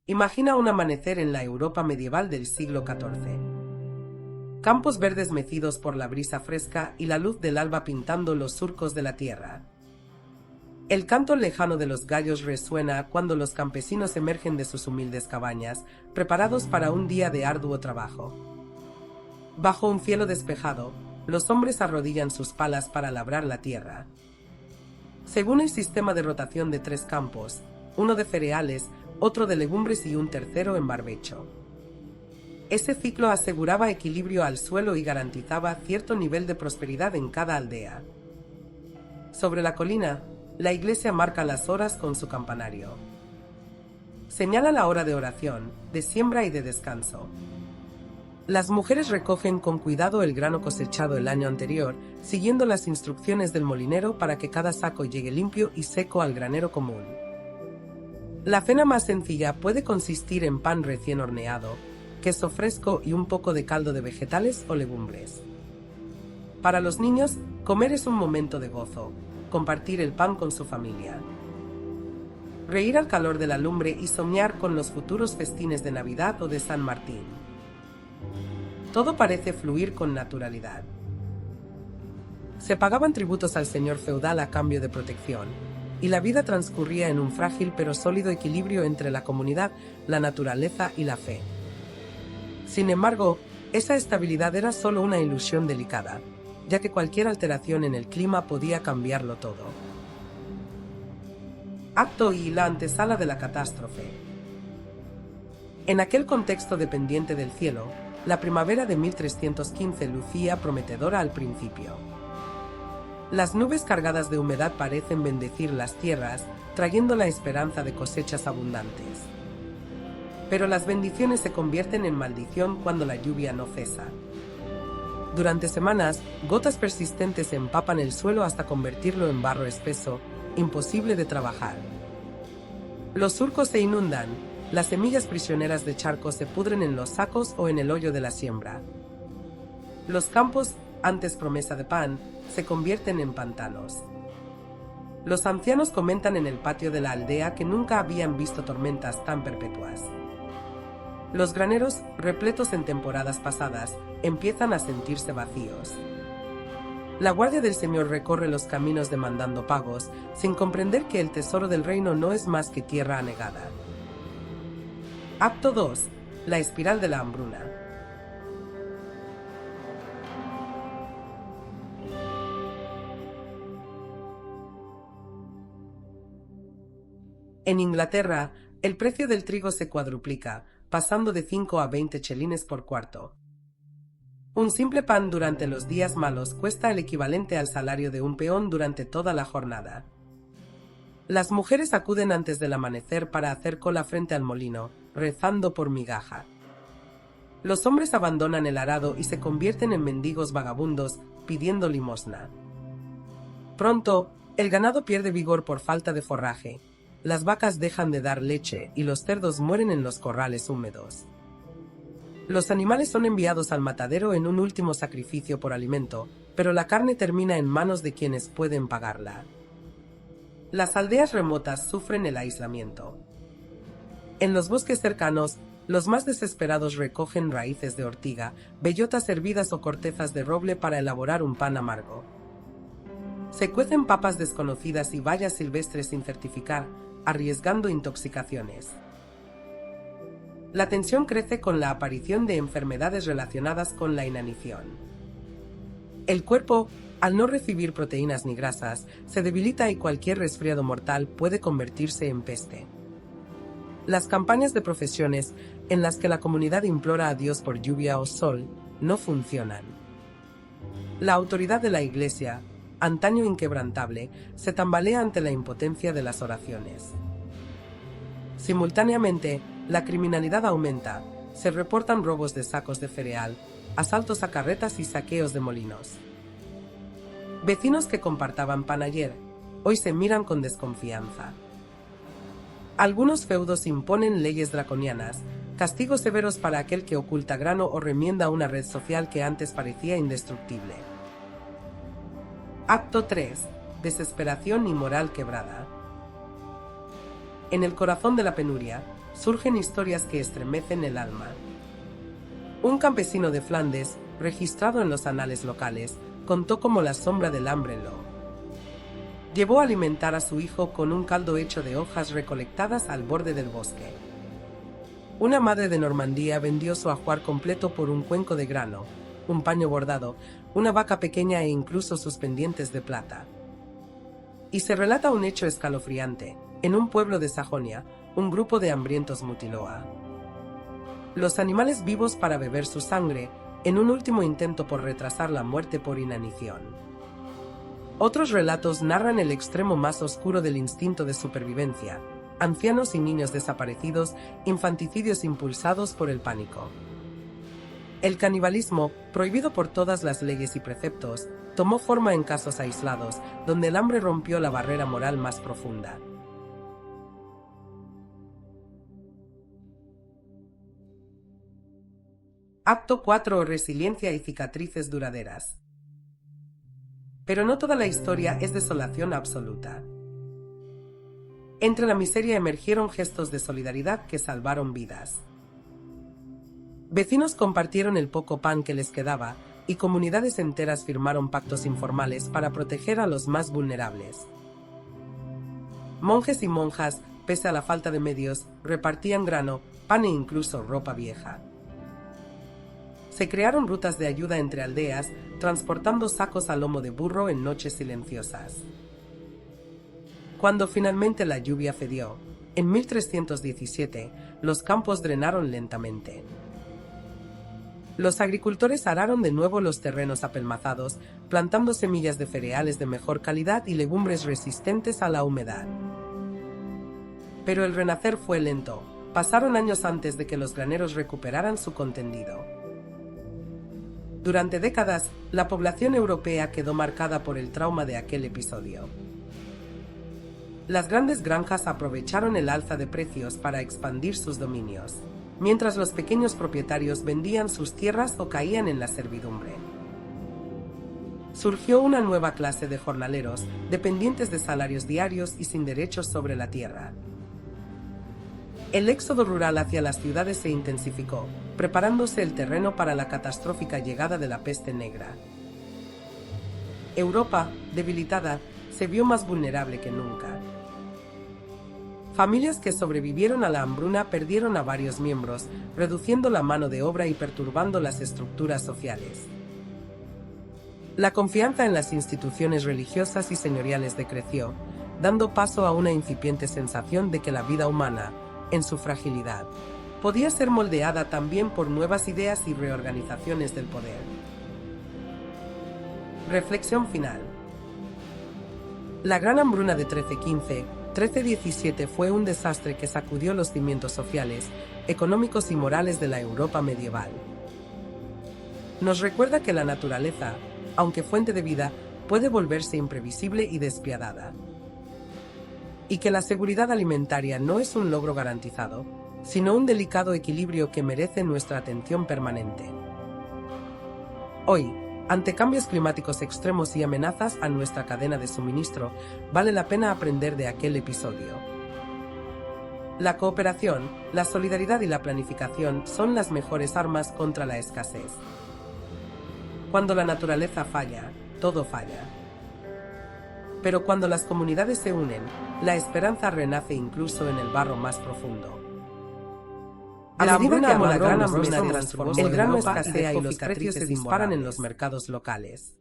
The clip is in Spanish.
Imagina un amanecer en la Europa medieval del siglo XIV. Campos verdes mecidos por la brisa fresca y la luz del alba pintando los surcos de la tierra. El canto lejano de los gallos resuena cuando los campesinos emergen de sus humildes cabañas, preparados para un día de arduo trabajo. Bajo un cielo despejado, los hombres arrodillan sus palas para labrar la tierra. Según el sistema de rotación de 3 campos, uno de cereales, otro de legumbres y un tercero en barbecho. Ese ciclo aseguraba equilibrio al suelo y garantizaba cierto nivel de prosperidad en cada aldea. Sobre la colina, la iglesia marca las horas con su campanario. Señala la hora de oración, de siembra y de descanso. Las mujeres recogen con cuidado el grano cosechado el año anterior, siguiendo las instrucciones del molinero para que cada saco llegue limpio y seco al granero común. La cena más sencilla puede consistir en pan recién horneado, queso fresco y un poco de caldo de vegetales o legumbres. Para los niños, comer es un momento de gozo, compartir el pan con su familia. Reír al calor de la lumbre y soñar con los futuros festines de Navidad o de San Martín. Todo parece fluir con naturalidad. Se pagaban tributos al señor feudal a cambio de protección, y la vida transcurría en un frágil pero sólido equilibrio entre la comunidad, la naturaleza y la fe. Sin embargo, esa estabilidad era solo una ilusión delicada, ya que cualquier alteración en el clima podía cambiarlo todo. Acto I: la antesala de la catástrofe. En aquel contexto dependiente del cielo, la primavera de 1315 lucía prometedora al principio. Las nubes cargadas de humedad parecen bendecir las tierras, trayendo la esperanza de cosechas abundantes. Pero las bendiciones se convierten en maldición cuando la lluvia no cesa. Durante semanas, gotas persistentes empapan el suelo hasta convertirlo en barro espeso, imposible de trabajar. Los surcos se inundan, las semillas prisioneras de charcos se pudren en los sacos o en el hoyo de la siembra. Los campos, antes promesa de pan, se convierten en pantanos. Los ancianos comentan en el patio de la aldea que nunca habían visto tormentas tan perpetuas. Los graneros, repletos en temporadas pasadas, empiezan a sentirse vacíos. La guardia del señor recorre los caminos demandando pagos, sin comprender que el tesoro del reino no es más que tierra anegada. Acto II: la espiral de la hambruna. En Inglaterra, el precio del trigo se cuadruplica, pasando de 5 a 20 chelines por cuarto. Un simple pan durante los días malos cuesta el equivalente al salario de un peón durante toda la jornada. Las mujeres acuden antes del amanecer para hacer cola frente al molino, rezando por migaja. Los hombres abandonan el arado y se convierten en mendigos vagabundos, pidiendo limosna. Pronto, el ganado pierde vigor por falta de forraje. Las vacas dejan de dar leche y los cerdos mueren en los corrales húmedos. Los animales son enviados al matadero en un último sacrificio por alimento, pero la carne termina en manos de quienes pueden pagarla. Las aldeas remotas sufren el aislamiento. En los bosques cercanos, los más desesperados recogen raíces de ortiga, bellotas hervidas o cortezas de roble para elaborar un pan amargo. Se cuecen papas desconocidas y bayas silvestres sin certificar, arriesgando intoxicaciones. La tensión crece con la aparición de enfermedades relacionadas con la inanición. El cuerpo, al no recibir proteínas ni grasas, se debilita y cualquier resfriado mortal puede convertirse en peste. Las campañas de profesiones, en las que la comunidad implora a Dios por lluvia o sol, no funcionan. La autoridad de la Iglesia, antaño inquebrantable, se tambalea ante la impotencia de las oraciones. Simultáneamente, la criminalidad aumenta, se reportan robos de sacos de cereal, asaltos a carretas y saqueos de molinos. Vecinos que compartaban pan ayer, hoy se miran con desconfianza. Algunos feudos imponen leyes draconianas, castigos severos para aquel que oculta grano o remienda una red social que antes parecía indestructible. Acto III: desesperación y moral quebrada. En el corazón de la penuria, surgen historias que estremecen el alma. Un campesino de Flandes, registrado en los anales locales, contó cómo la sombra del hambre lo llevó a alimentar a su hijo con un caldo hecho de hojas recolectadas al borde del bosque. Una madre de Normandía vendió su ajuar completo por un cuenco de grano, un paño bordado, una vaca pequeña e incluso sus pendientes de plata. Y se relata un hecho escalofriante. En un pueblo de Sajonia, un grupo de hambrientos mutiló a los animales vivos para beber su sangre, en un último intento por retrasar la muerte por inanición. Otros relatos narran el extremo más oscuro del instinto de supervivencia: ancianos y niños desaparecidos, infanticidios impulsados por el pánico. El canibalismo, prohibido por todas las leyes y preceptos, tomó forma en casos aislados, donde el hambre rompió la barrera moral más profunda. Acto 4: Resiliencia y cicatrices duraderas. Pero no toda la historia es desolación absoluta. Entre la miseria emergieron gestos de solidaridad que salvaron vidas. Vecinos compartieron el poco pan que les quedaba, y comunidades enteras firmaron pactos informales para proteger a los más vulnerables. Monjes y monjas, pese a la falta de medios, repartían grano, pan e incluso ropa vieja. Se crearon rutas de ayuda entre aldeas, transportando sacos a lomo de burro en noches silenciosas. Cuando finalmente la lluvia cedió, en 1317, los campos drenaron lentamente. Los agricultores araron de nuevo los terrenos apelmazados, plantando semillas de cereales de mejor calidad y legumbres resistentes a la humedad. Pero el renacer fue lento. Pasaron años antes de que los graneros recuperaran su contenido. Durante décadas, la población europea quedó marcada por el trauma de aquel episodio. Las grandes granjas aprovecharon el alza de precios para expandir sus dominios, mientras los pequeños propietarios vendían sus tierras o caían en la servidumbre. Surgió una nueva clase de jornaleros, dependientes de salarios diarios y sin derechos sobre la tierra. El éxodo rural hacia las ciudades se intensificó, preparándose el terreno para la catastrófica llegada de la peste negra. Europa, debilitada, se vio más vulnerable que nunca. Familias que sobrevivieron a la hambruna perdieron a varios miembros, reduciendo la mano de obra y perturbando las estructuras sociales. La confianza en las instituciones religiosas y señoriales decreció, dando paso a una incipiente sensación de que la vida humana, en su fragilidad, podía ser moldeada también por nuevas ideas y reorganizaciones del poder. Reflexión final. La gran hambruna de 1315-1317 fue un desastre que sacudió los cimientos sociales, económicos y morales de la Europa medieval. Nos recuerda que la naturaleza, aunque fuente de vida, puede volverse imprevisible y despiadada. Y que la seguridad alimentaria no es un logro garantizado, sino un delicado equilibrio que merece nuestra atención permanente. Hoy, ante cambios climáticos extremos y amenazas a nuestra cadena de suministro, vale la pena aprender de aquel episodio. La cooperación, la solidaridad y la planificación son las mejores armas contra la escasez. Cuando la naturaleza falla, todo falla. Pero cuando las comunidades se unen, la esperanza renace incluso en el barro más profundo. A medida que la gran hambruna transformó, el grano escasea y los precios se disparan en los mercados locales.